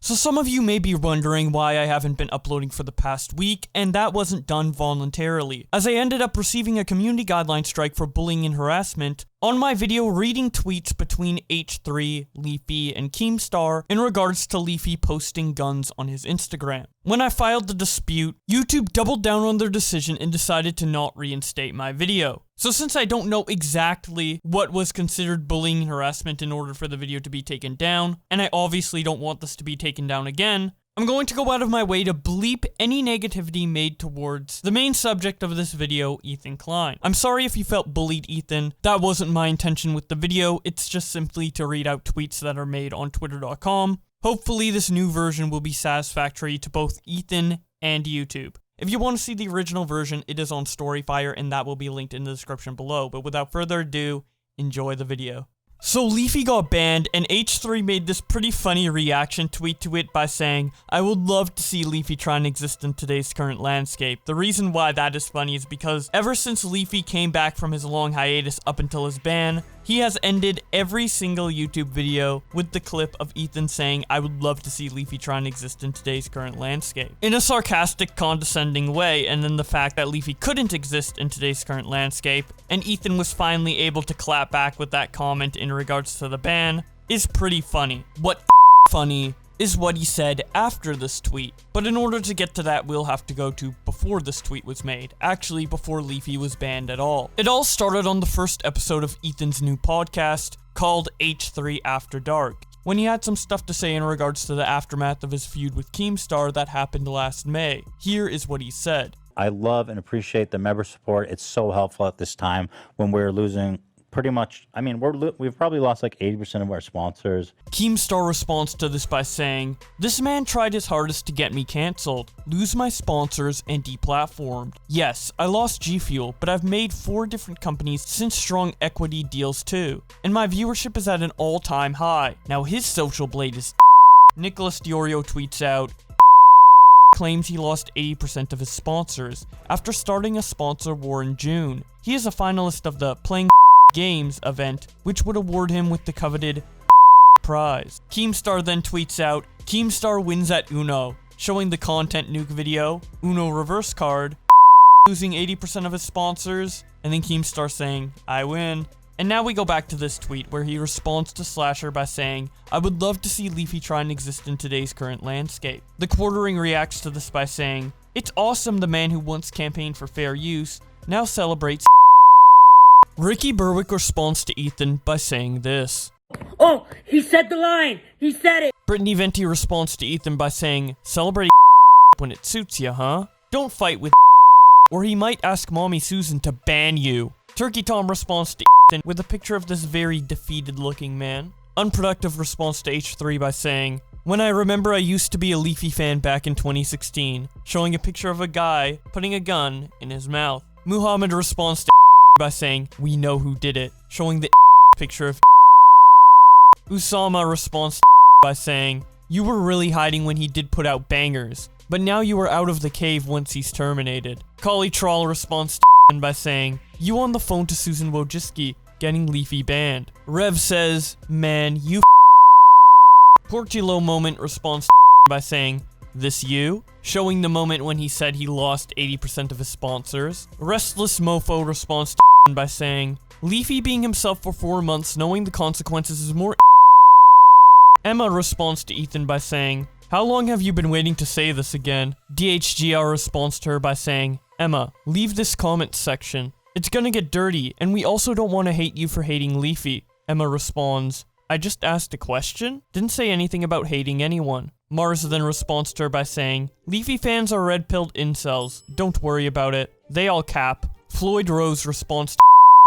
So some of you may be wondering why I haven't been uploading for the past week, and that wasn't done voluntarily, as I ended up receiving a community guideline strike for bullying and harassment on my video reading tweets between H3, Leafy, and Keemstar in regards to Leafy posting guns on his Instagram. When I filed the dispute, YouTube doubled down on their decision and decided to not reinstate my video. So since I don't know exactly what was considered bullying and harassment in order for the video to be taken down, and I obviously don't want this to be taken down again, I'm going to go out of my way to bleep any negativity made towards the main subject of this video, Ethan Klein. I'm sorry if you felt bullied, Ethan. That wasn't my intention with the video. It's just simply to read out tweets that are made on twitter.com. Hopefully this new version will be satisfactory to both Ethan and YouTube. If you want to see the original version, it is on Storyfire, and that will be linked in the description below. But without further ado, enjoy the video. So Leafy got banned, and H3 made this pretty funny reaction tweet to it by saying, "I would love to see Leafy try and exist in today's current landscape." The reason why that is funny is because ever since Leafy came back from his long hiatus up until his ban, he has ended every single YouTube video with the clip of Ethan saying, "I would love to see Leafy try and exist in today's current landscape," in a sarcastic, condescending way, and then the fact that Leafy couldn't exist in today's current landscape, and Ethan was finally able to clap back with that comment in regards to the ban, is pretty funny. What funny is what he said after this tweet. But in order to get to that, we'll have to go to before this tweet was made. Actually, before Leafy was banned at all. It all started on the first episode of Ethan's new podcast, called H3 After Dark, when he had some stuff to say in regards to the aftermath of his feud with Keemstar that happened last May. Here is what he said. I love and appreciate the member support. It's so helpful at this time when we're losing pretty much, I mean, we've probably lost like 80% of our sponsors. Keemstar responds to this by saying, "This man tried his hardest to get me cancelled, lose my sponsors, and deplatformed. Yes, I lost G Fuel, but I've made 4 different companies since strong equity deals too, and my viewership is at an all-time high. Now his social blade is Nicholas Diorio tweets out, claims he lost 80% of his sponsors after starting a sponsor war in June. He is a finalist of the Playing Games event, which would award him with the coveted prize." Keemstar then tweets out, "Keemstar wins at Uno," showing the content nuke video, Uno reverse card, losing 80% of his sponsors, and then Keemstar saying, "I win." And now we go back to this tweet where he responds to Slasher by saying, "I would love to see Leafy try and exist in today's current landscape." The Quartering reacts to this by saying, "It's awesome the man who once campaigned for fair use now celebrates." Ricky Berwick responds to Ethan by saying this. "Oh, he said the line! He said it!" Brittany Venti responds to Ethan by saying, "Celebrate when it suits you, huh? Don't fight with or he might ask Mommy Susan to ban you." Turkey Tom responds to Ethan with a picture of this very defeated looking man. Unproductive response to H3 by saying, "When I remember I used to be a Leafy fan back in 2016, showing a picture of a guy putting a gun in his mouth." Muhammad responds to by saying, "We know who did it," showing the picture of Usama responds by saying, "You were really hiding when he did put out bangers, but now you are out of the cave once he's terminated." Kali Troll responds by saying, "You on the phone to Susan Wojcicki, getting Leafy banned." Rev says, "Man, you Portillo Moment responds by saying, "This you?" showing the moment when he said he lost 80% of his sponsors. Restless Mofo responds by saying, "Leafy being himself for 4 months knowing the consequences is more." Emma responds to Ethan by saying, "How long have you been waiting to say this again?" DHGR responds to her by saying, "Emma, leave this comment section. It's gonna get dirty, and we also don't want to hate you for hating Leafy." Emma responds, "I just asked a question? Didn't say anything about hating anyone." Mars then responds to her by saying, "Leafy fans are red-pilled incels. Don't worry about it. They all cap." Floyd Rose responds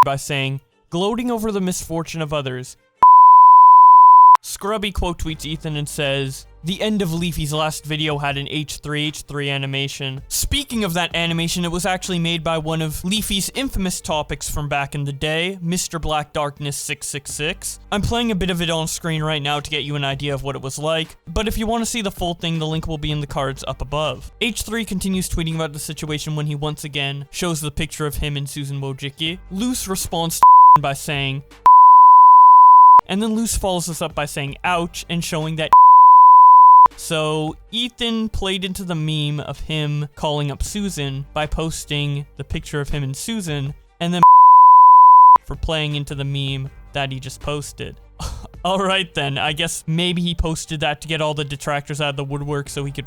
by saying, "Gloating over the misfortune of others." Scrubby quote tweets Ethan and says, "The end of Leafy's last video had an H3 animation. Speaking of that animation, it was actually made by one of Leafy's infamous topics from back in the day, Mr. Black Darkness 666. I'm playing a bit of it on screen right now to get you an idea of what it was like, but if you want to see the full thing, the link will be in the cards up above." H3 continues tweeting about the situation when he once again shows the picture of him and Susan Wojcicki. Luce responds by saying, and then Luce follows this up by saying ouch and showing that So Ethan played into the meme of him calling up Susan by posting the picture of him and Susan, and then for playing into the meme that he just posted. Alright then, I guess maybe he posted that to get all the detractors out of the woodwork so he could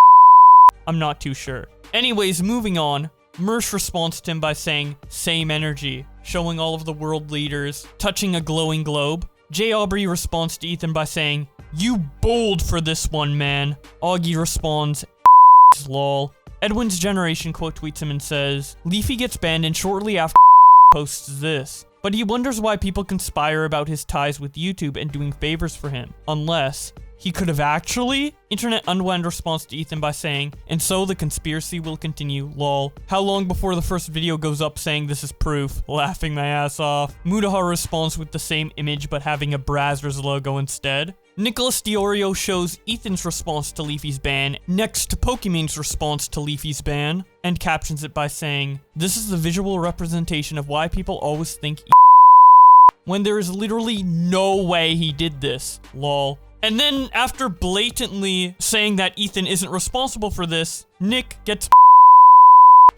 I'm not too sure. Anyways, moving on. Mersh responds to him by saying, same energy, showing all of the world leaders, touching a glowing globe. Jay Aubrey responds to Ethan by saying, you bold for this one, man. Augie responds, lol. Edwin's Generation quote tweets him and says, Leafy gets banned and shortly after posts this. But he wonders why people conspire about his ties with YouTube and doing favors for him. Unless he could have actually? Internet Unwound responds to Ethan by saying, and so the conspiracy will continue, lol. How long before the first video goes up saying this is proof? Laughing my ass off. Mudahar responds with the same image but having a Brazzers logo instead. Nicholas Diorio shows Ethan's response to Leafy's ban next to Pokemon's response to Leafy's ban, and captions it by saying, this is the visual representation of why people always think when there is literally no way he did this, lol. And then, after blatantly saying that Ethan isn't responsible for this, Nick gets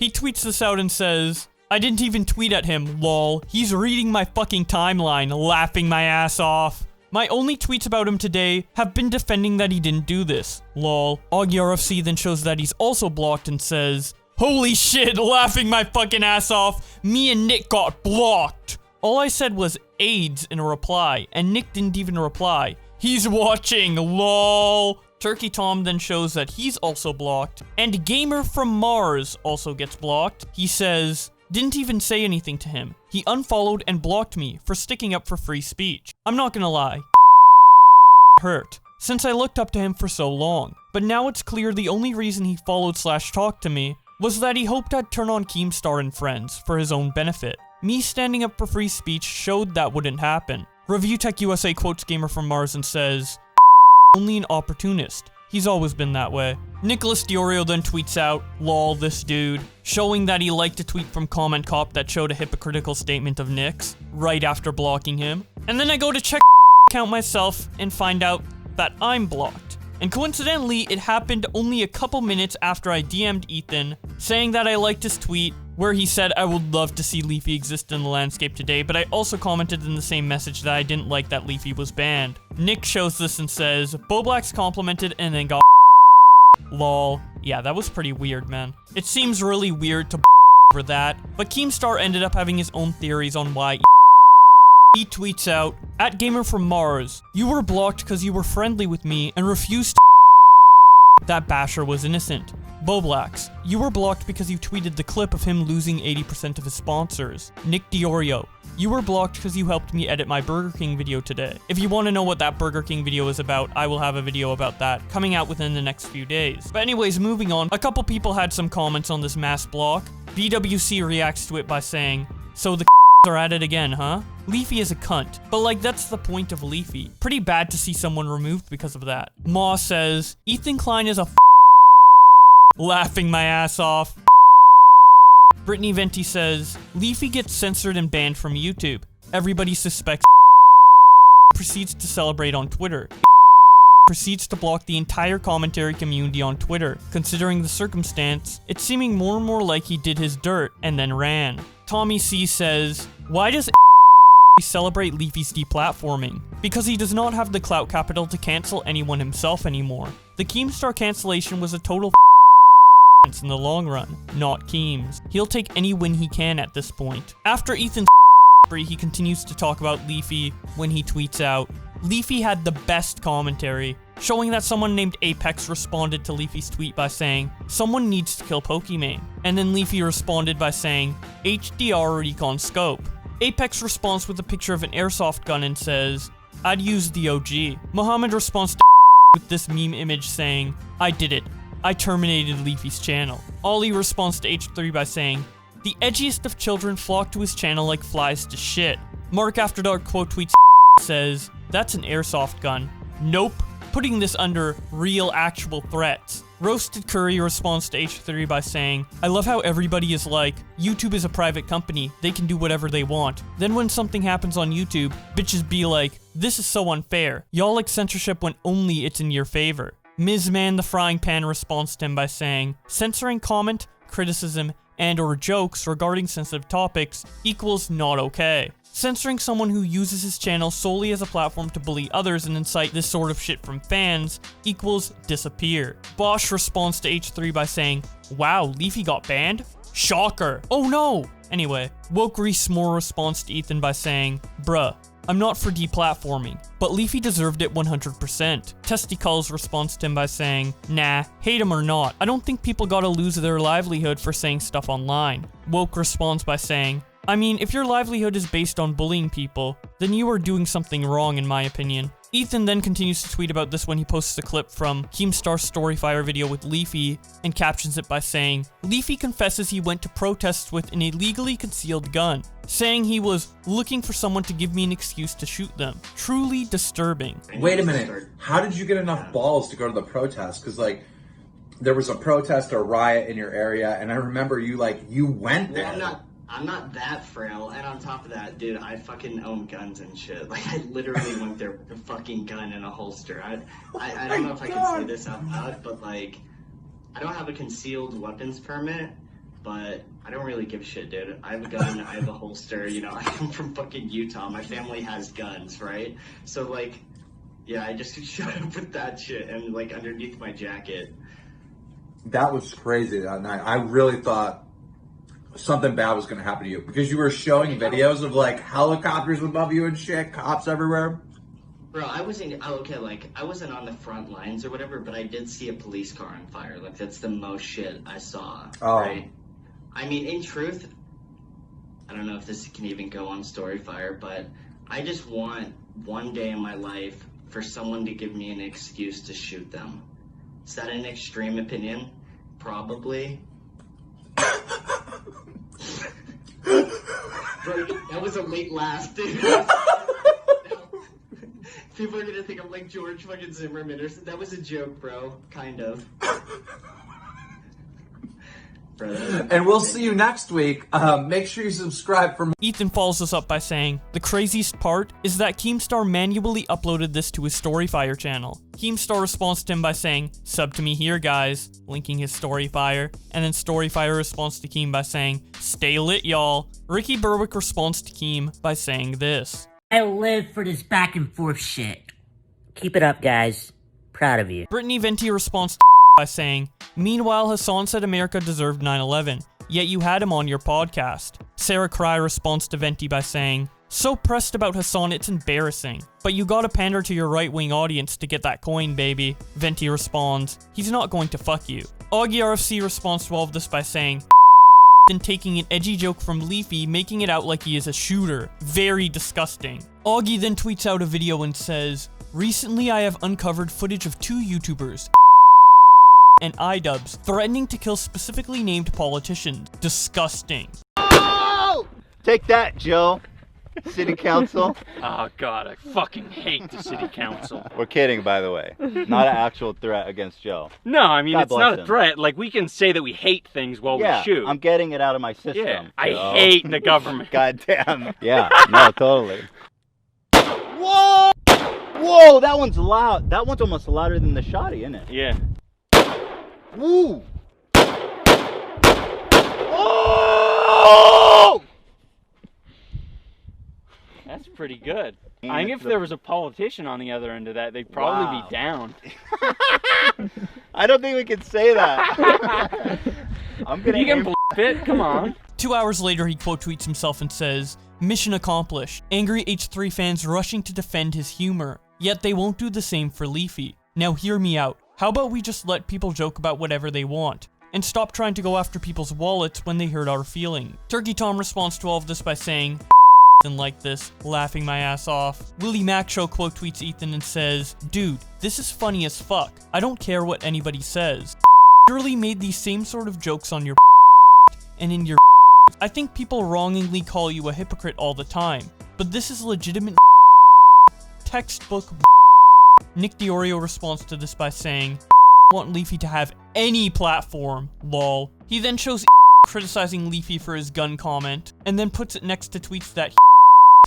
He tweets this out and says, I didn't even tweet at him, lol. He's reading my fucking timeline, laughing my ass off. My only tweets about him today have been defending that he didn't do this, lol. Augie RFC then shows that he's also blocked and says, holy shit, laughing my fucking ass off. Me and Nick got blocked. All I said was AIDS in a reply, and Nick didn't even reply. He's watching, lol. Turkey Tom then shows that he's also blocked, and Gamer from Mars also gets blocked. He says, didn't even say anything to him. He unfollowed and blocked me for sticking up for free speech. I'm not gonna lie. Hurt, since I looked up to him for so long. But now it's clear the only reason he followed/talked to me was that he hoped I'd turn on Keemstar and friends for his own benefit. Me standing up for free speech showed that wouldn't happen. Review Tech USA quotes Gamer from Mars and says, only an opportunist. He's always been that way. Nicholas Diorio then tweets out, lol, this dude, showing that he liked a tweet from Comment Cop that showed a hypocritical statement of Nick's, right after blocking him. And then I go to check account myself and find out that I'm blocked. And coincidentally, it happened only a couple minutes after I DM'd Ethan, saying that I liked his tweet, where he said I would love to see Leafy exist in the landscape today, but I also commented in the same message that I didn't like that Leafy was banned. Nick shows this and says, Boblax complimented and then got lol. Yeah, that was pretty weird, man. It seems really weird to over that, but Keemstar ended up having his own theories on why he tweets out, at Gamer from Mars, you were blocked because you were friendly with me and refused to that Basher was innocent. Boblax, you were blocked because you tweeted the clip of him losing 80% of his sponsors. Nick Diorio, you were blocked because you helped me edit my Burger King video today. If you want to know what that Burger King video is about, I will have a video about that coming out within the next few days. But anyways, moving on, a couple people had some comments on this mass block. BWC reacts to it by saying, so the are at it again, huh? Leafy is a cunt, but like that's the point of Leafy. Pretty bad to see someone removed because of that. Maw says, Ethan Klein is a laughing my ass off. Brittany Venti says, Leafy gets censored and banned from YouTube. Everybody suspects proceeds to celebrate on Twitter. Proceeds to block the entire commentary community on Twitter. Considering the circumstance, it's seeming more and more like he did his dirt and then ran. Tommy C says, why does celebrate Leafy's deplatforming? Because he does not have the clout capital to cancel anyone himself anymore. The Keemstar cancellation was a total in the long run, not Keems. He'll take any win he can at this point. After Ethan's he continues to talk about Leafy when he tweets out, Leafy had the best commentary, showing that someone named Apex responded to Leafy's tweet by saying, someone needs to kill Pokimane. And then Leafy responded by saying, HDR recon scope. Apex responds with a picture of an airsoft gun and says, I'd use the OG. Muhammad responds to with this meme image saying, I did it. I terminated Leafy's channel. Ollie responds to H3 by saying, the edgiest of children flock to his channel like flies to shit. Mark After Dark quote tweets says, that's an airsoft gun. Nope. Putting this under real actual threats. Roasted Curry responds to H3 by saying, I love how everybody is like, YouTube is a private company, they can do whatever they want. Then when something happens on YouTube, bitches be like, this is so unfair. Y'all like censorship when only it's in your favor. Ms. Man the Frying Pan responds to him by saying, censoring comment, criticism, and or jokes regarding sensitive topics equals not okay. Censoring someone who uses his channel solely as a platform to bully others and incite this sort of shit from fans equals disappear. Bosch responds to H3 by saying, wow, Leafy got banned? Shocker. Oh no! Anyway, Woke Reese Moore responds to Ethan by saying, bruh, I'm not for deplatforming, but Leafy deserved it 100%. Testy Calls responds to him by saying, nah, hate him or not, I don't think people gotta lose their livelihood for saying stuff online. Woke responds by saying, I mean, if your livelihood is based on bullying people, then you are doing something wrong in my opinion. Ethan then continues to tweet about this when he posts a clip from Keemstar's Storyfire video with Leafy and captions it by saying, Leafy confesses he went to protests with an illegally concealed gun, saying he was looking for someone to give me an excuse to shoot them. Truly disturbing. Wait a minute, how did you get enough balls to go to the protest? Because like, there was a protest or riot in your area, and I remember you went there. Well, I'm not that frail, and on top of that, dude, I fucking own guns and shit. Like, I literally went there with a fucking gun in a holster. I don't know if I can say this out loud, but like, I don't have a concealed weapons permit, but I don't really give a shit, dude. I have a gun, I have a holster, you know, I come from fucking Utah, my family has guns, right? So like, yeah, I just showed up with that shit and like underneath my jacket. That was crazy that night. I really thought something bad was going to happen to you because you were showing videos of like helicopters above you and shit, cops everywhere. Bro, I wasn't on the front lines or whatever, but I did see a police car on fire. Like, that's the most shit I saw, right? I mean, in truth, I don't know if this can even go on Storyfire, but I just want one day in my life for someone to give me an excuse to shoot them. Is that an extreme opinion? Probably. Bro, that was a late laugh, dude. People are gonna think I'm like George fucking Zimmerman or something. That was a joke, bro. Kind of. And we'll see you next week. Make sure you subscribe for more. Ethan follows us up by saying, the craziest part is that Keemstar manually uploaded this to his Storyfire channel. Keemstar responds to him by saying, sub to me here guys, linking his Storyfire, and then Storyfire responds to Keem by saying, stay lit y'all. Ricky Berwick responds to Keem by saying this. I live for this back and forth shit. Keep it up, guys. Proud of you. Brittany Venti responds to by saying, meanwhile Hassan said America deserved 9/11, yet you had him on your podcast. Sarah Cry responds to Venti by saying, so pressed about Hassan it's embarrassing, but you gotta pander to your right-wing audience to get that coin, baby. Venti responds, he's not going to fuck you. Augie RFC responds to all of this by saying, then taking an edgy joke from Leafy, making it out like he is a shooter. Very disgusting. Augie then tweets out a video and says, recently I have uncovered footage of two YouTubers, and iDubbbz, threatening to kill specifically named politicians. Disgusting. Oh! Take that, Joe. City Council. Oh god, I fucking hate the City Council. We're kidding, by the way. Not an actual threat against Joe. No, I mean, God it's not bless a him. threat. Like, we can say that we hate things while we shoot. I'm getting it out of my system. Yeah, I Joe. hate the government. God damn. Yeah, no, totally. Whoa! Whoa, that one's loud. That one's almost louder than the shotty, isn't it? Yeah. Woo! Oh! That's pretty good. I think if there was a politician on the other end of that, they'd probably be down. I don't think we can say that. I'm gonna You can bleep it, come on. 2 hours later, he quote tweets himself and says, mission accomplished. Angry H3 fans rushing to defend his humor. Yet they won't do the same for Leafy. Now hear me out. How about we just let people joke about whatever they want? And stop trying to go after people's wallets when they hurt our feeling. Turkey Tom responds to all of this by saying, and like this, laughing my ass off. Willie Mac Show quote tweets Ethan and says, dude, this is funny as fuck. I don't care what anybody says. Literally made these same sort of jokes on your and in your I think people wrongingly call you a hypocrite all the time, but this is legitimate textbook. Nick DiOrio responds to this by saying, want Leafy to have any platform, lol. He then shows criticizing Leafy for his gun comment, and then puts it next to tweets that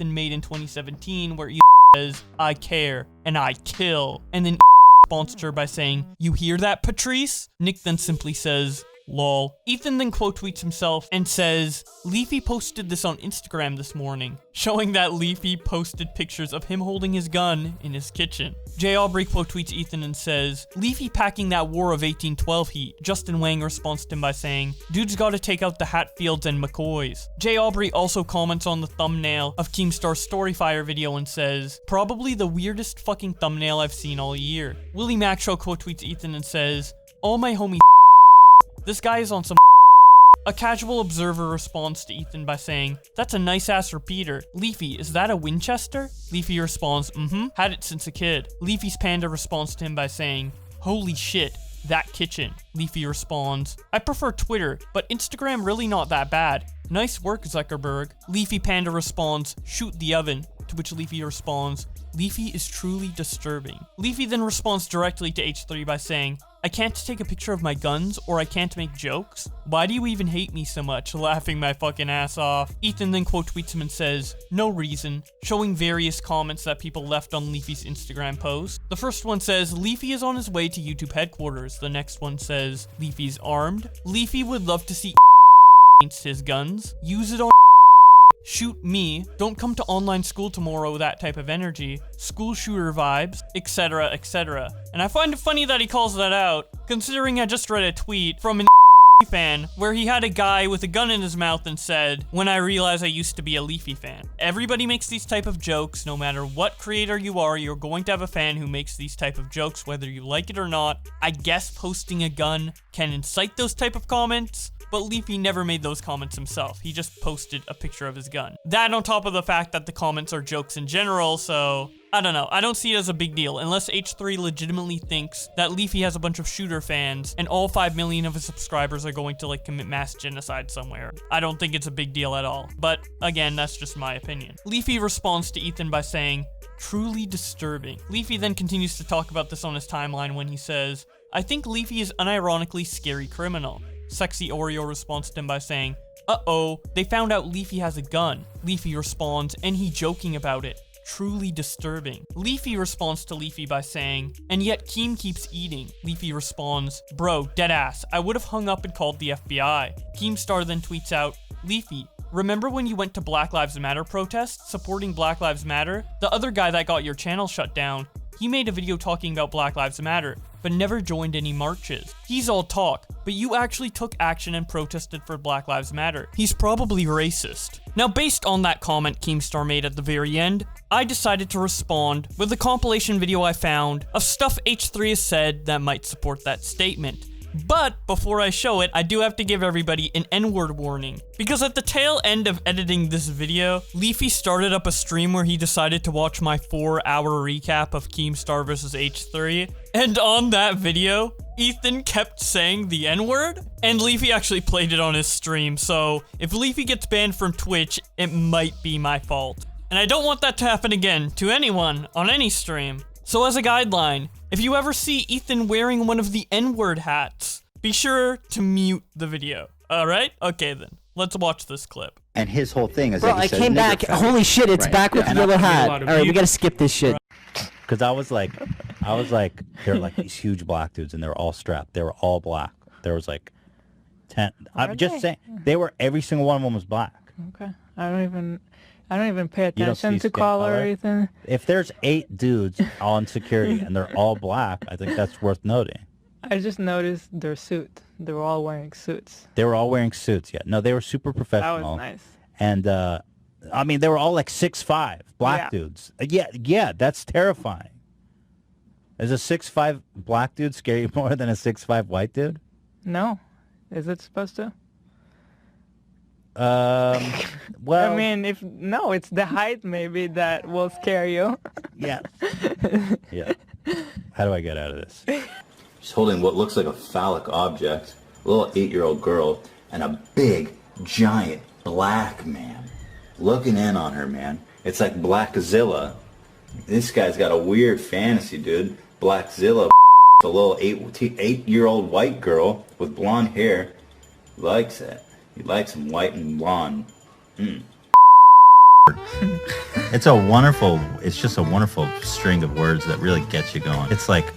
made in 2017 where he says, I care, and I kill, and then responds to her by saying, "You hear that, Patrice?" Nick then simply says, "Lol." Ethan then quote tweets himself and says, "Leafy posted this on Instagram this morning," showing that Leafy posted pictures of him holding his gun in his kitchen. Jay Aubrey quote tweets Ethan and says, "Leafy packing that War of 1812 heat." Justin Wang responds to him by saying, "Dude's gotta take out the Hatfields and McCoys." Jay Aubrey also comments on the thumbnail of Keemstar's Storyfire video and says, "Probably the weirdest fucking thumbnail I've seen all year." Willie Maxwell quote tweets Ethan and says, "All my homies, this guy is on some." A casual observer responds to Ethan by saying, "That's a nice ass repeater. Leafy, is that a Winchester?" Leafy responds, "Mm-hmm, had it since a kid." Leafy's panda responds to him by saying, "Holy shit, that kitchen." Leafy responds, "I prefer Twitter, but Instagram really not that bad. Nice work, Zuckerberg." Leafy panda responds, "Shoot the oven," to which Leafy responds, "Leafy is truly disturbing." Leafy then responds directly to H3 by saying, "I can't take a picture of my guns, or I can't make jokes? Why do you even hate me so much?" Laughing my fucking ass off. Ethan then quote tweets him and says, "No reason," showing various comments that people left on Leafy's Instagram post. The first one says, "Leafy is on his way to YouTube headquarters." The next one says, "Leafy's armed." Leafy would love to see against his guns. Use it on shoot me, don't come to online school tomorrow, that type of energy, school shooter vibes, etc, etc. And I find it funny that he calls that out, considering I just read a tweet from an fan where he had a guy with a gun in his mouth and said, "When I realized I used to be a Leafy fan." Everybody makes these type of jokes. No matter what creator you are, you're going to have a fan who makes these type of jokes, whether you like it or not. I guess posting a gun can incite those type of comments, but Leafy never made those comments himself. He just posted a picture of his gun. That on top of the fact that the comments are jokes in general, so I don't know. I don't see it as a big deal, unless H3 legitimately thinks that Leafy has a bunch of shooter fans and all 5 million of his subscribers are going to like commit mass genocide somewhere. I don't think it's a big deal at all. But again, that's just my opinion. Leafy responds to Ethan by saying, "Truly disturbing." Leafy then continues to talk about this on his timeline when he says, "I think Leafy is unironically scary criminal." Sexy Oreo responds to him by saying, "Uh-oh, they found out Leafy has a gun." Leafy responds, "And he joking about it. Truly disturbing." Leafy responds to Leafy by saying, "And yet Keem keeps eating." Leafy responds, "Bro, deadass, I would have hung up and called the FBI." Keemstar then tweets out, "Leafy, remember when you went to Black Lives Matter protests supporting Black Lives Matter? The other guy that got your channel shut down, he made a video talking about Black Lives Matter, but never joined any marches. He's all talk, but you actually took action and protested for Black Lives Matter. He's probably racist." Now, based on that comment Keemstar made at the very end, I decided to respond with a compilation video I found of stuff H3 has said that might support that statement. But before I show it, I do have to give everybody an N-word warning. Because at the tail end of editing this video, Leafy started up a stream where he decided to watch my 4-hour recap of Keemstar vs H3. And on that video, Ethan kept saying the N-word, and Leafy actually played it on his stream. So if Leafy gets banned from Twitch, it might be my fault. And I don't want that to happen again to anyone on any stream. So as a guideline, if you ever see Ethan wearing one of the N-word hats, be sure to mute the video. Alright? Okay then. Let's watch this clip. And his whole thing is Bro, that he I says came nigger back. faggot. Holy shit, it's Right. back with Yeah, the and yellow I- hat. Alright, we gotta skip this shit. Because I was like, they're like these huge black dudes, and they were all strapped. They were all black. There was like 10. I'm just saying, they were, every single one of them was black. Okay. I don't even pay You don't attention see to skin color or color? anything. If there's 8 dudes on security and they're all black, I think that's worth noting. I just noticed their suit. They were all wearing suits. They were all wearing suits. Yeah, no, they were super That professional. was nice. And I mean, they were all like 6'5", black Yeah. dudes. Yeah, that's terrifying. Is a 6'5" black dude scare you more than a 6'5" white dude? No. Is it supposed to? Well, I mean, no, it's the height maybe that will scare you. Yeah. Yeah. How do I get out of this? She's holding what looks like a phallic object, a little 8-year-old girl, and a big, giant black man looking in on her, man. It's like Blackzilla. This guy's got a weird fantasy, dude. Blackzilla, a little 8-year-old white girl with blonde hair. He likes it. He likes them white and blonde. It's just a wonderful string of words that really gets you going. It's like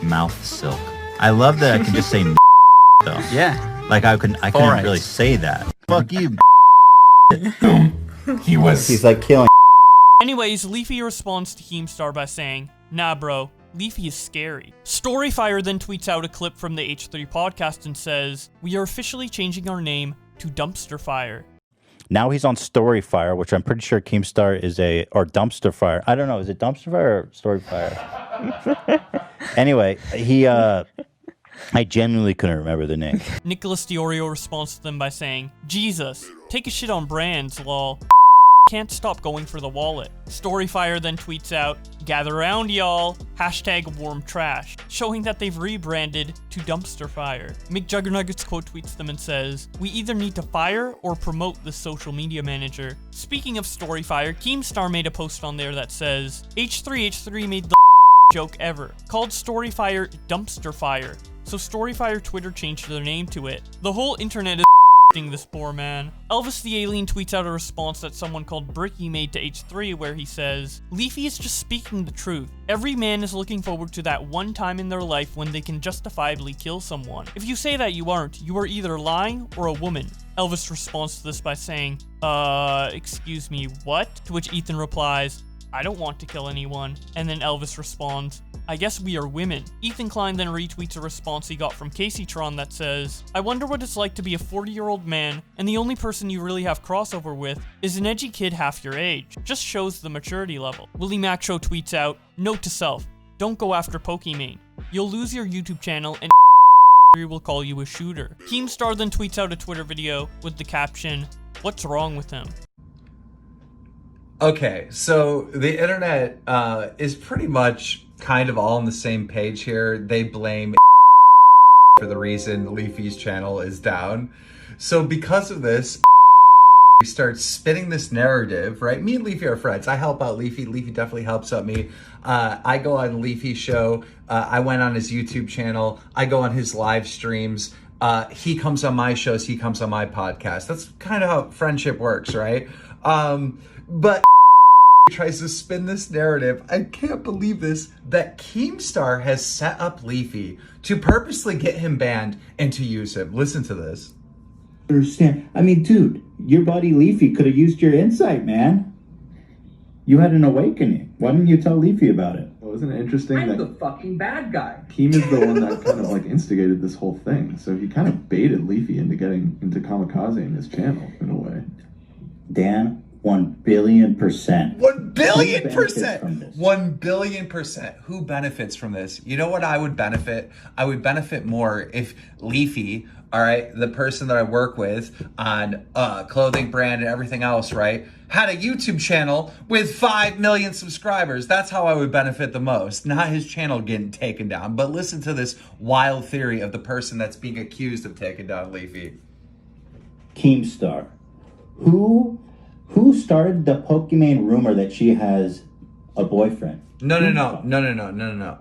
mouth silk. I love that I can just say though. Yeah. Like I couldn't really say that. Fuck you. He's like killing. Anyways, Leafy responds to Keemstar by saying, "Nah bro, Leafy is scary." Storyfire then tweets out a clip from the H3 podcast and says, "We are officially changing our name to Dumpster Fire." Now he's on Storyfire, which I'm pretty sure Keemstar is or Dumpster Fire. I don't know. Is it Dumpster Fire or Storyfire? Anyway, I genuinely couldn't remember the name. Nicholas Diorio responds to them by saying, "Jesus, take a shit on brands, lol. Can't stop going for the wallet." Storyfire then tweets out, "Gather round, y'all. #warm trash," showing that they've rebranded to Dumpster Fire. McJuggernuggets quote tweets them and says, "We either need to fire or promote this social media manager." Speaking of Storyfire, Keemstar made a post on there that says, H3 made the joke ever, called Storyfire Dumpster Fire. So Storyfire Twitter changed their name to it. The whole internet is this poor man. Elvis the Alien tweets out a response that someone called Bricky made to H3 where he says, "Leafy is just speaking the truth. Every man is looking forward to that one time in their life when they can justifiably kill someone. If you say that you aren't, you are either lying or a woman." Elvis responds to this by saying, excuse me, what? To which Ethan replies, "I don't want to kill anyone." And then Elvis responds, "I guess we are women." Ethan Klein then retweets a response he got from Caseytron that says, "I wonder what it's like to be a 40-year-old man and the only person you really have crossover with is an edgy kid half your age. Just shows the maturity level." Willie Macho tweets out, "Note to self, don't go after Pokimane. You'll lose your YouTube channel and will call you a shooter." Keemstar then tweets out a Twitter video with the caption, "What's wrong with him?" Okay, so the internet is pretty much kind of all on the same page here. They blame for the reason Leafy's channel is down. So because of this, we start spinning this narrative, right? Me and Leafy are friends. I help out Leafy. Leafy definitely helps out me. I go on Leafy's show. I went on his YouTube channel. I go on his live streams. He comes on my shows. He comes on my podcast. That's kind of how friendship works, right? But tries to spin this narrative. I can't believe this, that Keemstar has set up Leafy to purposely get him banned and to use him. Listen to this. Understand? I mean, dude, your buddy Leafy could have used your insight, man. You had an awakening. Why didn't you tell Leafy about it? Well, isn't it interesting I'm that the fucking bad guy. Keem is the one that kind of like instigated this whole thing. So he kind of baited Leafy into getting into kamikaze in his channel in a way. Dan, 1 billion%. 1 billion%. 1 billion%. Who benefits from this? You know what I would benefit? I would benefit more if Leafy, all right, the person that I work with on clothing brand and everything else, right, had a YouTube channel with 5 million subscribers. That's how I would benefit the most, not his channel getting taken down. But listen to this wild theory of the person that's being accused of taking down Leafy. Keemstar. Who started the Pokimane rumor that she has a boyfriend? No.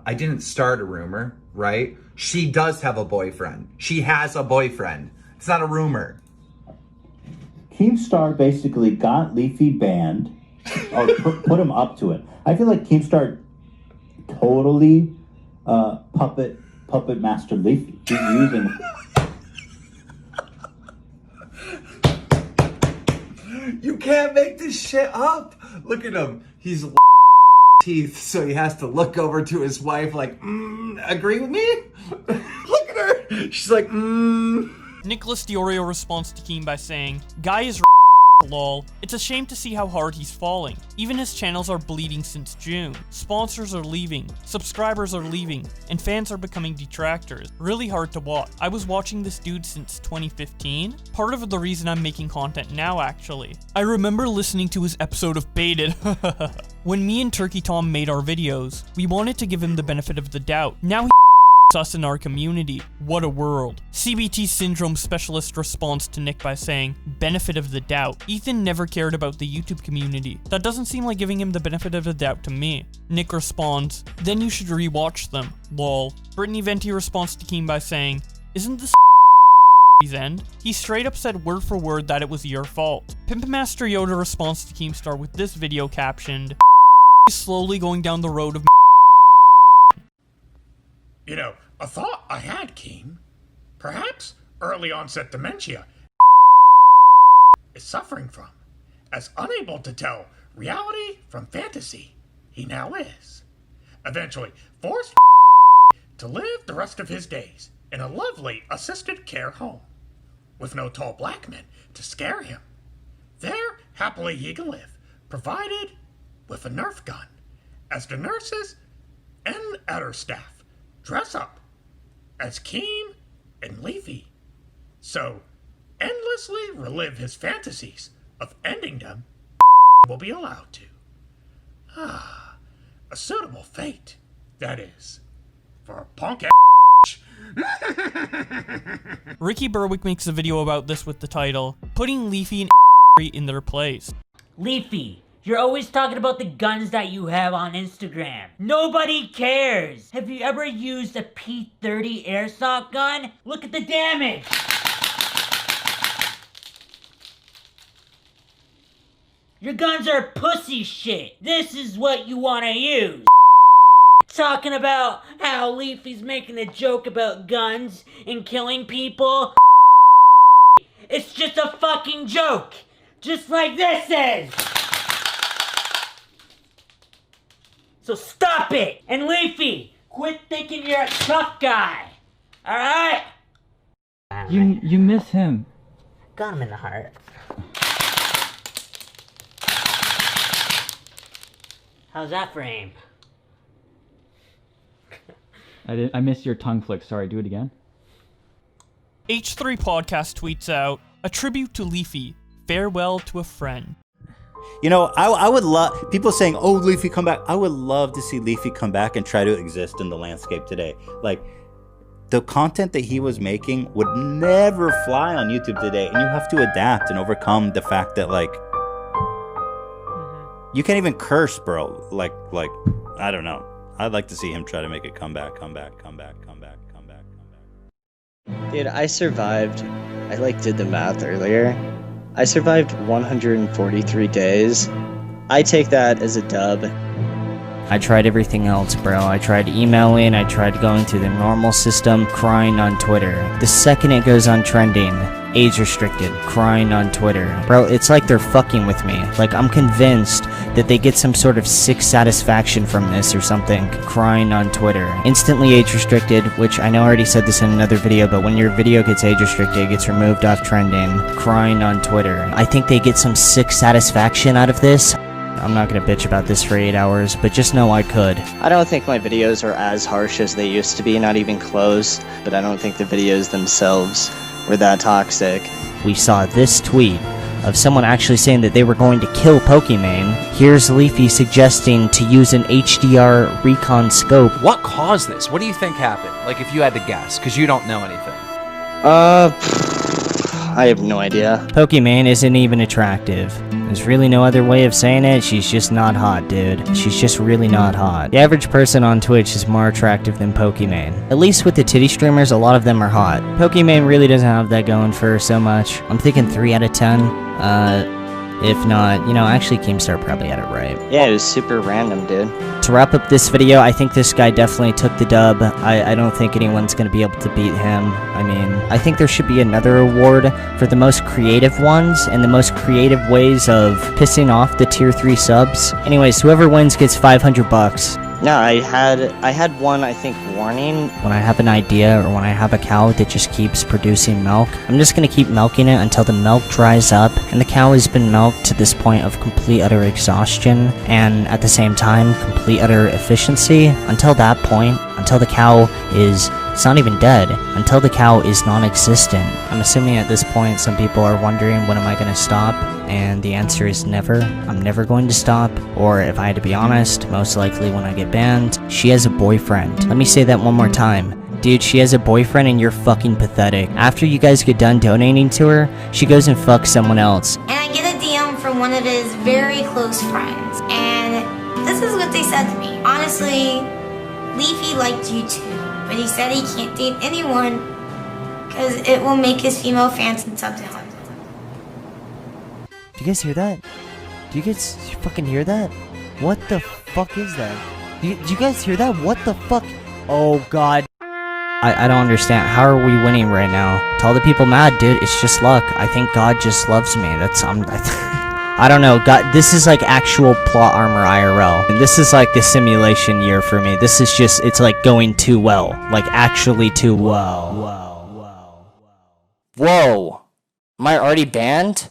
I didn't start a rumor, right? She does have a boyfriend. She has a boyfriend. It's not a rumor. Keemstar basically got Leafy banned, or put him up to it. I feel like Keemstar totally puppet master Leafy. He's using. You can't make this shit up. Look at him. He's teeth, so he has to look over to his wife like, agree with me? Look at her. She's like, Nicholas Diorio responds to Keem by saying, "Guy is lol. It's a shame to see how hard he's falling. Even his channels are bleeding since June. Sponsors are leaving, subscribers are leaving, and fans are becoming detractors. Really hard to watch. I was watching this dude since 2015. Part of the reason I'm making content now, actually. I remember listening to his episode of Baited. When me and Turkey Tom made our videos, we wanted to give him the benefit of the doubt. Now he us in our community. What a world." CBT Syndrome Specialist responds to Nick by saying, "Benefit of the doubt. Ethan never cared about the YouTube community. That doesn't seem like giving him the benefit of the doubt to me." Nick responds, "Then you should rewatch them. Lol." Brittany Venti responds to Keem by saying, "Isn't this his end? He straight up said word for word that it was your fault." Pimpmaster Yoda responds to Keemstar with this video captioned, "Slowly going down the road of You know, a thought I had, Keem. Perhaps early onset dementia is suffering from, as unable to tell reality from fantasy he now is. Eventually forced to live the rest of his days in a lovely assisted care home, with no tall black men to scare him. There, happily he can live, provided with a Nerf gun, as the nurses and other staff dress up as Keem and Leafy, so endlessly relive his fantasies of ending them will be allowed to. Ah, a suitable fate, that is, for a punk ass. Ricky Berwick makes a video about this with the title, Putting Leafy and in their place. Leafy, you're always talking about the guns that you have on Instagram. Nobody cares. Have you ever used a P30 airsoft gun? Look at the damage. Your guns are pussy shit. This is what you want to use. Talking about how Leafy's making a joke about guns and killing people. It's just a fucking joke. Just like this is. So stop it. And Leafy, quit thinking you're a tough guy. Alright? You miss him. Got him in the heart. How's that for aim? I missed your tongue flick. Sorry, do it again. H3 Podcast tweets out, a tribute to Leafy, farewell to a friend. You know, I would love, people saying, oh, Leafy, come back. I would love to see Leafy come back and try to exist in the landscape today. Like, the content that he was making would never fly on YouTube today. And you have to adapt and overcome the fact that, like, you can't even curse, bro. Like, I don't know. I'd like to see him try to make it come back. Dude, I survived. I did the math earlier. I survived 143 days. I take that as a dub. I tried everything else, bro. I tried emailing, I tried going through the normal system, crying on Twitter. The second it goes on trending, age restricted, crying on Twitter. Bro, it's like they're fucking with me. Like, I'm convinced that they get some sort of sick satisfaction from this or something. Crying on Twitter. Instantly age restricted, which I know I already said this in another video, but when your video gets age restricted, it gets removed off trending. Crying on Twitter. I think they get some sick satisfaction out of this. I'm not gonna bitch about this for 8 hours, but just know I could. I don't think my videos are as harsh as they used to be, not even close, but I don't think the videos themselves were that toxic. We saw this tweet of someone actually saying that they were going to kill Pokimane. Here's Leafy suggesting to use an HDR recon scope. What caused this? What do you think happened? Like, if you had to guess, because you don't know anything. I have no idea. Pokimane isn't even attractive. There's really no other way of saying it. She's just not hot, dude. She's just really not hot. The average person on Twitch is more attractive than Pokimane. At least with the titty streamers, a lot of them are hot. Pokimane really doesn't have that going for her so much. I'm thinking 3 out of 10. If not, you know, actually Keemstar probably had it right. Yeah, it was super random, dude. To wrap up this video, I think this guy definitely took the dub. I don't think anyone's going to be able to beat him. I mean, I think there should be another award for the most creative ones and the most creative ways of pissing off the tier 3 subs. Anyways, whoever wins gets 500 bucks. No, I had one, I think, warning. When I have an idea or when I have a cow that just keeps producing milk, I'm just going to keep milking it until the milk dries up and the cow has been milked to this point of complete utter exhaustion and at the same time complete utter efficiency. Until that point, until the cow is, it's not even dead, until the cow is non-existent. I'm assuming at this point some people are wondering when am I going to stop, and the answer is never. I'm never going to stop, or if I had to be honest, most likely when I get banned. She has a boyfriend. Let me say that one more time. Dude, she has a boyfriend and you're fucking pathetic. After you guys get done donating to her, she goes and fucks someone else. And I get a DM from one of his very close friends, and this is what they said to me. Honestly, Leafy liked you too, but he said he can't date anyone because it will make his female fans insult him. Do you guys hear that? Do you guys fucking hear that? What the fuck is that? Do you guys hear that? What the fuck? Oh god. I don't understand. How are we winning right now? Tell the people mad, dude. It's just luck. I think God just loves me. That's I don't know. God, this is like actual plot armor IRL. And this is like the simulation year for me. This is just, it's like going too well. Like actually too well. Whoa. Am I already banned?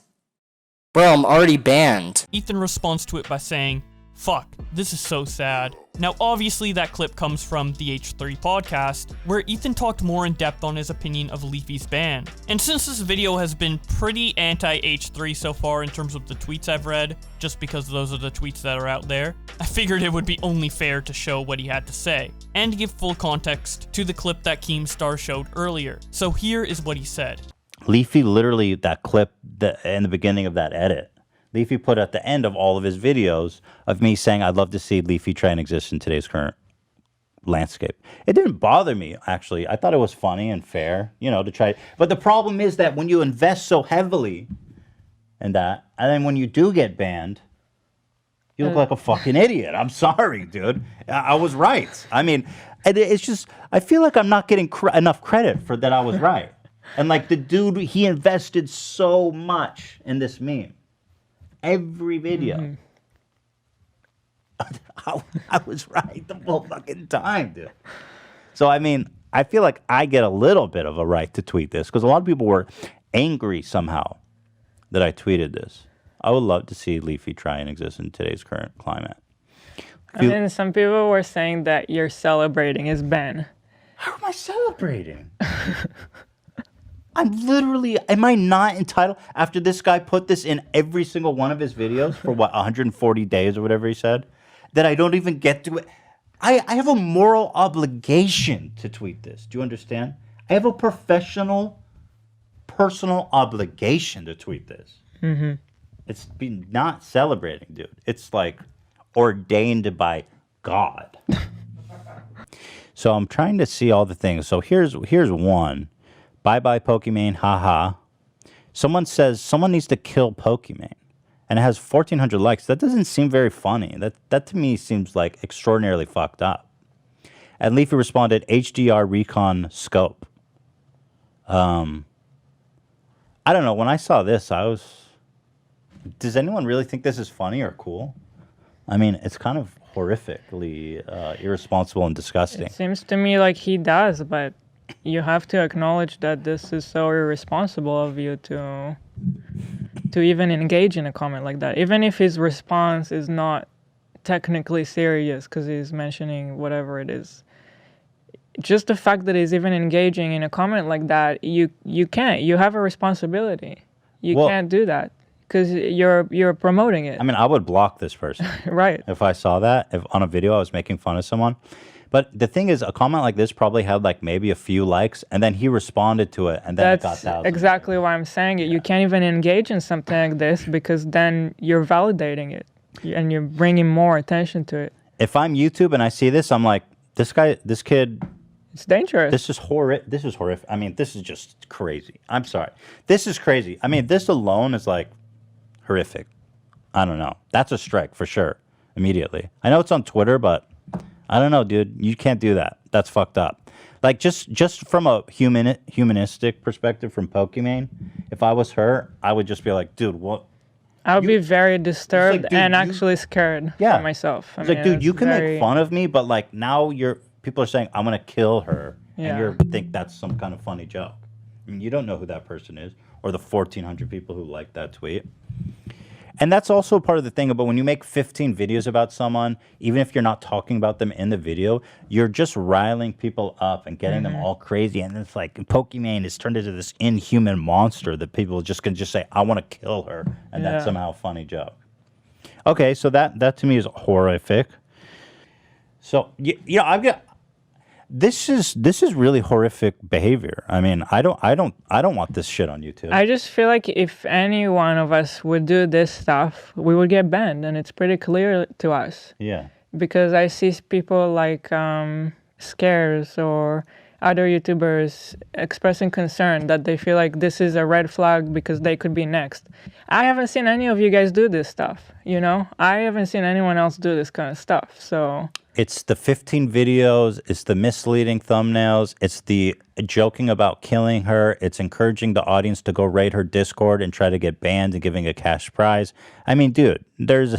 Bro, I'm already banned. Ethan responds to it by saying, "Fuck, this is so sad." Now obviously that clip comes from the H3 podcast, where Ethan talked more in depth on his opinion of Leafy's ban. And since this video has been pretty anti-H3 so far in terms of the tweets I've read, just because those are the tweets that are out there, I figured it would be only fair to show what he had to say, and give full context to the clip that Keemstar showed earlier. So here is what he said. Leafy literally, that clip in the beginning of that edit, Leafy put at the end of all of his videos of me saying, I'd love to see Leafy try and exist in today's current landscape. It didn't bother me, actually. I thought it was funny and fair, you know, to try. But the problem is that when you invest so heavily in that, and then when you do get banned, you look like a fucking idiot. I'm sorry, dude. I was right. I mean, it's just, I feel like I'm not getting enough credit for that I was right. And like the dude, he invested so much in this meme. Every video. I was right the whole fucking time, dude. So, I mean, I feel like I get a little bit of a right to tweet this because a lot of people were angry somehow that I tweeted this. I would love to see Leafy try and exist in today's current climate. I mean, some people were saying that you're celebrating his ban. How am I celebrating? I'm literally, am I not entitled? After this guy put this in every single one of his videos for what, 140 days or whatever he said, that I don't even get to it. I have a moral obligation to tweet this. Do you understand? I have a personal obligation to tweet this. It's been not celebrating, dude. It's like ordained by God. So I'm trying to see all the things. So here's one. Bye-bye, Pokimane, haha. Someone says someone needs to kill Pokimane, and it has 1,400 likes. That doesn't seem very funny. That to me seems like extraordinarily fucked up. And Leafy responded, HDR recon scope. I don't know. When I saw this, does anyone really think this is funny or cool? I mean, it's kind of horrifically irresponsible and disgusting. It seems to me like he does, but you have to acknowledge that this is so irresponsible of you to even engage in a comment like that. Even if his response is not technically serious because he's mentioning whatever it is. Just the fact that he's even engaging in a comment like that, you can't. You have a responsibility. You can't do that because you're promoting it. I mean, I would block this person. Right. If I saw that, if on a video I was making fun of someone. But the thing is, a comment like this probably had like maybe a few likes, and then he responded to it, and then it got thousands. Exactly why I'm saying it. You can't even engage in something like this because then you're validating it, and you're bringing more attention to it. If I'm YouTube and I see this, I'm like, this kid. It's dangerous. This is horrific. This is horrific. I mean, this is just crazy. I'm sorry. This is crazy. I mean, this alone is like horrific. I don't know. That's a strike for sure. Immediately. I know it's on Twitter, but I don't know, dude. You can't do that. That's fucked up. Like, just from a humanistic perspective from Pokimane, if I was her, I would just be like, dude, what? I would be very disturbed like, dude, and actually scared for myself. It's like, dude, you can make fun of me, but like now people are saying I'm gonna kill her, and you think that's some kind of funny joke. I mean, you don't know who that person is, or the 1,400 people who liked that tweet. And that's also part of the thing about when you make 15 videos about someone, even if you're not talking about them in the video, you're just riling people up and getting them all crazy. And it's like Pokimane is turned into this inhuman monster that people just can just say, I want to kill her. And that's somehow a funny joke. Okay, so that to me is horrific. So, yeah, I've got... This is really horrific behavior. I mean, I don't want this shit on YouTube. I just feel like if any one of us would do this stuff, we would get banned, and it's pretty clear to us. Yeah. Because I see people like Scares, or other YouTubers expressing concern that they feel like this is a red flag because they could be next. I haven't seen any of you guys do this stuff, you know? I haven't seen anyone else do this kind of stuff, so... It's the 15 videos, it's the misleading thumbnails, it's the joking about killing her, it's encouraging the audience to go raid her Discord and try to get banned and giving a cash prize. I mean, dude, there's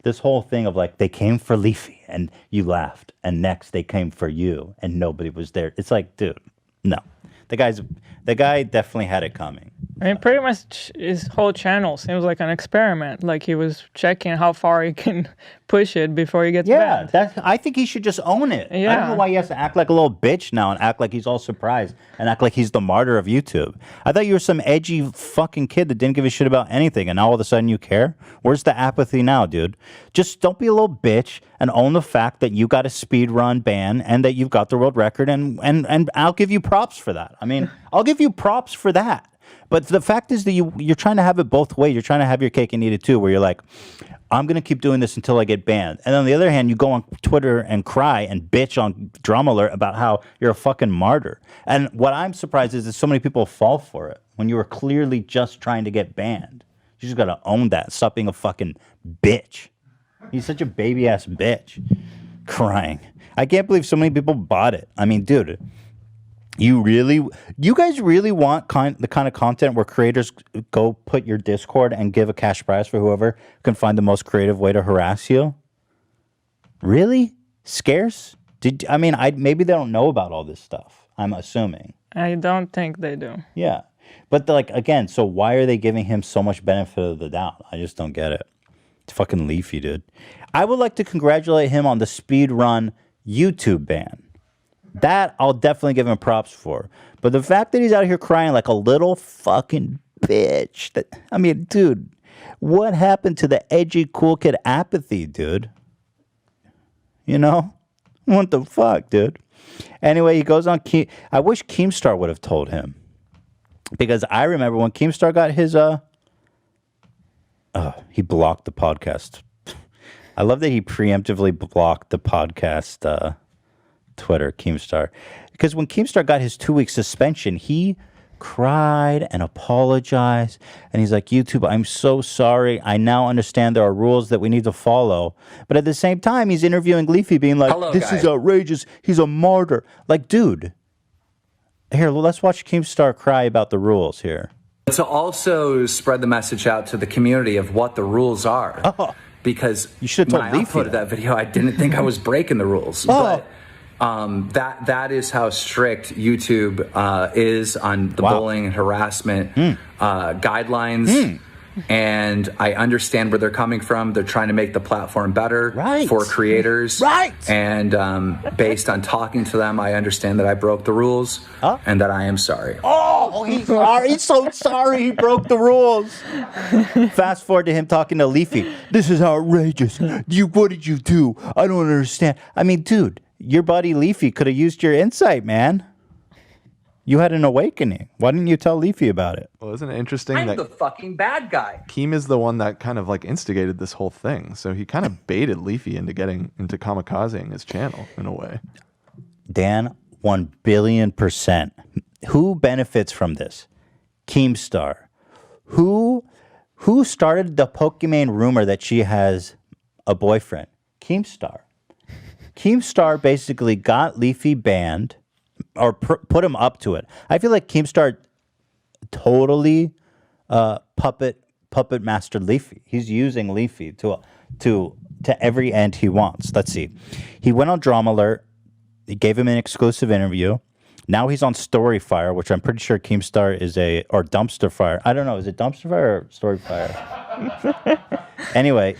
this whole thing of like, they came for Leafy and you laughed, and next they came for you and nobody was there. It's like, dude, no. The guy definitely had it coming. I mean, pretty much his whole channel seems like an experiment. Like he was checking how far he can push it before he gets banned. I think he should just own it. Yeah. I don't know why he has to act like a little bitch now and act like he's all surprised and act like he's the martyr of YouTube. I thought you were some edgy fucking kid that didn't give a shit about anything, and now all of a sudden you care? Where's the apathy now, dude? Just don't be a little bitch and own the fact that you got a speed run ban and that you've got the world record, and I'll give you props for that. I mean, I'll give you props for that. But the fact is that you're trying to have it both ways. You're trying to have your cake and eat it too, where you're like, I'm going to keep doing this until I get banned. And on the other hand, you go on Twitter and cry and bitch on Drama Alert about how you're a fucking martyr. And what I'm surprised is that so many people fall for it when you were clearly just trying to get banned. You just got to own that. Stop being a fucking bitch. He's such a baby-ass bitch. Crying. I can't believe so many people bought it. I mean, dude... You guys really want the kind of content where creators go put your Discord and give a cash prize for whoever can find the most creative way to harass you? Really? Scarce? Maybe they don't know about all this stuff. I'm assuming. I don't think they do. Yeah. But again, so why are they giving him so much benefit of the doubt? I just don't get it. It's fucking Leafy, dude. I would like to congratulate him on the speed run YouTube ban. That I'll definitely give him props for. But the fact that he's out here crying like a little fucking bitch. Dude, what happened to the edgy cool kid apathy, dude? You know? What the fuck, dude? Anyway, he goes on. I wish Keemstar would have told him. Because I remember when Keemstar got his... he blocked the podcast. I love that he preemptively blocked the podcast... Twitter, Keemstar. Because when Keemstar got his 2-week suspension, he cried and apologized. And he's like, YouTube, I'm so sorry. I now understand there are rules that we need to follow. But at the same time, he's interviewing Leafy being like, this is outrageous. He's a martyr. Like, dude. Here, let's watch Keemstar cry about the rules here. To also spread the message out to the community of what the rules are. Oh, because you should have told when I Leafy uploaded that video, I didn't think I was breaking the rules. But that is how strict YouTube is on the bullying and harassment guidelines. And I understand where they're coming from. They're trying to make the platform better for creators. And based on talking to them, I understand that I broke the rules and that I am sorry. Oh, he's sorry. He's so sorry he broke the rules. Fast forward to him talking to Leafy. This is outrageous. What did you do? I don't understand. I mean, dude, your buddy Leafy could have used your insight, man. You had an awakening. Why didn't you tell Leafy about it? Well, isn't it interesting I'm that the fucking bad guy. Keem is the one that kind of like instigated this whole thing. So he kind of baited Leafy into getting into kamikazing his channel in a way. Dan, 1 billion%. Who benefits from this? Keemstar. Who started the Pokemon rumor that she has a boyfriend? Keemstar. Keemstar basically got Leafy banned or put him up to it. I feel like Keemstar totally puppet mastered Leafy. He's using Leafy to every end he wants. Let's see. He went on Drama Alert. He gave him an exclusive interview. Now he's on Storyfire, which I'm pretty sure Keemstar is or Dumpster Fire. I don't know. Is it Dumpster Fire or Storyfire? Anyway,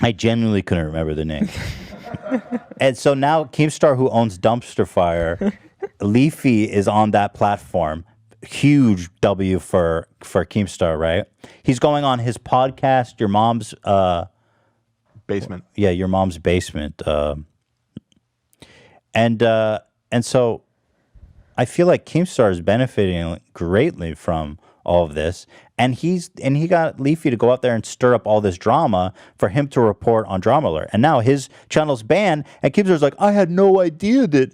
I genuinely couldn't remember the name. And so now Keemstar, who owns Dumpster Fire, Leafy is on that platform. Huge W for Keemstar, right? He's going on his podcast, Your Mom's Basement. Yeah, Your Mom's Basement. And so I feel like Keemstar is benefiting greatly from all of this. And he got Leafy to go out there and stir up all this drama for him to report on Drama Alert. And now his channel's banned, and Keemstar's like, I had no idea that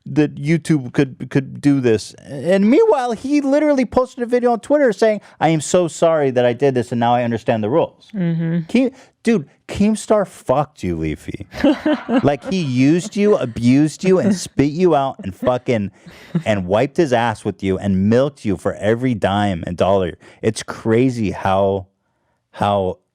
YouTube could do this. And meanwhile, he literally posted a video on Twitter saying, "I am so sorry that I did this, and now I understand the rules." Dude, Keemstar fucked you, Leafy. Like, he used you, abused you, and spit you out, and wiped his ass with you, and milked you for every dime and dollar. It's crazy how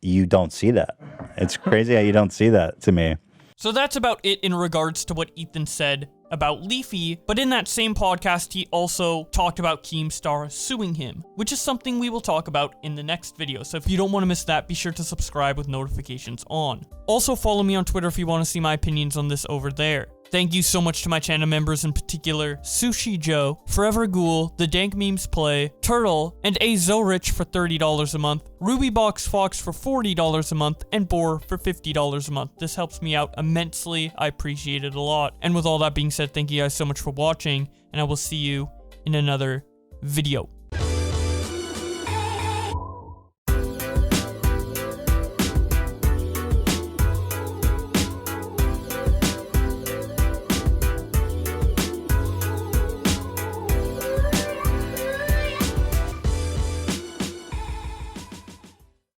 you don't see that. It's crazy how you don't see that, to me. So that's about it in regards to what Ethan said about Leafy, but in that same podcast, he also talked about Keemstar suing him, which is something we will talk about in the next video. So if you don't want to miss that, be sure to subscribe with notifications on. Also follow me on Twitter if you want to see my opinions on this over there. Thank you so much to my channel members, in particular, Sushi Joe, Forever Ghoul, The Dank Memes Play, Turtle, and A Zorich for $30 a month, Rubybox Fox for $40 a month, and Boar for $50 a month. This helps me out immensely. I appreciate it a lot. And with all that being said, thank you guys so much for watching, and I will see you in another video.